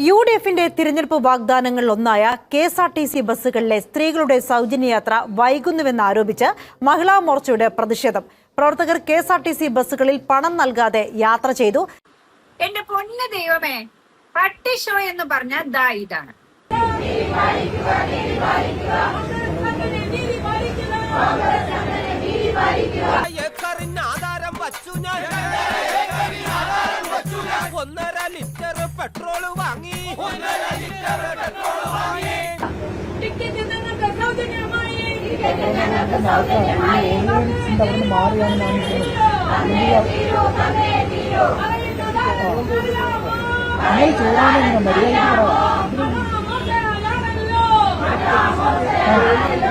യുഡിഎഫിന്റെ തിരഞ്ഞെടുപ്പ് വാഗ്ദാനങ്ങളിൽ ഒന്നായ കെഎസ്ആർടിസി ബസ്സുകളിലെ സ്ത്രീകളുടെ സൗജന്യയാത്ര വൈകുന്നുവെന്നാരോപിച്ച് മഹിളാ മോർച്ചയുടെ പ്രതിഷേധം. പ്രവർത്തകർ കെഎസ്ആർടിസി ബസ്സുകളിൽ പണം നൽകാതെ യാത്ര ചെയ്തു. എന്റെ പൊന്നു ദൈവമേ, പട്ടി ഷോ എന്ന് പറഞ്ഞാൽ ദാ ഇതാണ്. ഒന്നര ലിറ്റർ പെട്രോൾ വാങ്ങി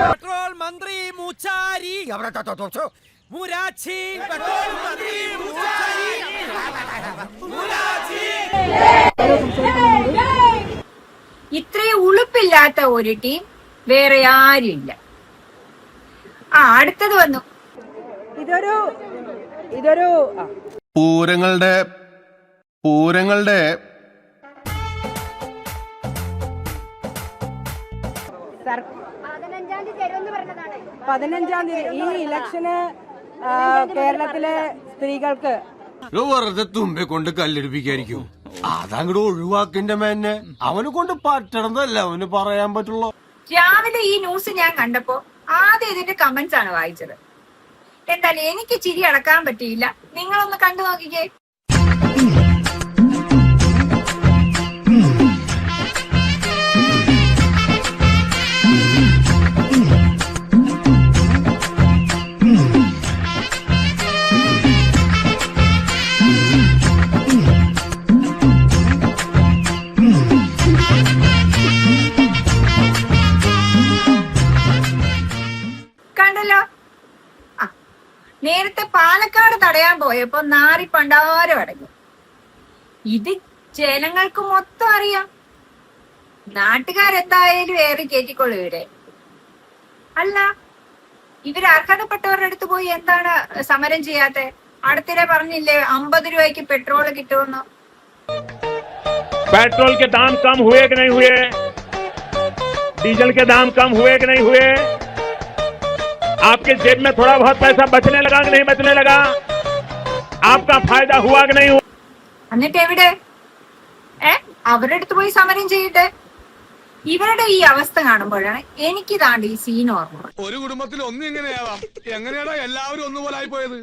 പെട്രോൾ മന്ത്രി മൂച്ചാരി മുരാച്ചി പെട്രോൾ മന്ത്രി മൂച്ചാരി ഇത്രയും ഉളുപ്പില്ലാത്ത ഒരു ടീം വേറെ ആരുമില്ല. അടുത്തത് വന്നു. ഇതൊരു പൂരങ്ങളുടെ 15-ാം തീയതി ഈ ഇലക്ഷന് കേരളത്തിലെ സ്ത്രീകൾക്ക് വെറുതെ തുമ്പെ കൊണ്ട് കല്ലെടുപ്പിക്കായിരിക്കും. അതങ്ങോട്ട് ഒഴിവാക്കിന്റെ മേന്നെ അവനെ കൊണ്ട് പറ്റണതല്ല അവന് പറയാൻ പറ്റുള്ളൂ. രാവിലെ ഈ ന്യൂസ് ഞാൻ കണ്ടപ്പോ ആദ്യം ഇതിന്റെ കമന്റ്സ് ആണ് വായിച്ചത്. എന്തായാലും എനിക്ക് ചിരി അടക്കാൻ പറ്റിയില്ല. നിങ്ങളൊന്ന് കണ്ടു നോക്കിക്കേ. കണ്ടല്ലോ. നേരത്തെ പാലക്കാട് തടയാൻ പോയപ്പോ നാറി പണ്ടാരം അടങ്ങി. ഇത് ജനങ്ങൾക്ക് മൊത്തം അറിയാം. നാട്ടുകാരെന്തായാലും ഏറി കയറ്റിക്കൊള്ളു ഇവിടെ. അല്ല, ഇവര് അർഹതപ്പെട്ടവരുടെ അടുത്ത് പോയി എന്താണ് സമരം ചെയ്യാത്തെ? അടുത്തിടെ പറഞ്ഞില്ലേ 50 രൂപയ്ക്ക് പെട്രോൾ കിട്ടുമെന്ന്. पेट्रोल के दाम कम हुए कि नहीं हुए? डीजल के दाम कम हुए कि नहीं हुए? आपके जेब में थोड़ा बहुत पैसा बचने लगा कि नहीं बचने लगा? आपका फायदा हुआ कि नहीं हुआ? എന്നിട്ട് എവിടെ? അവരുടെ അടുത്ത് പോയി സമരം ചെയ്യട്ടെ. ഇവരുടെ ഈ അവസ്ഥ കാണുമ്പോഴാണ് എനിക്ക് താണ്ട് ഈ സീൻ ഓർമ്മ. ഒരു കുടുംബത്തിൽ ഒന്നും എങ്ങനെയാവാം? എങ്ങനെയാണോ എല്ലാവരും ഒന്നുപോലെ ആയി പോയത്?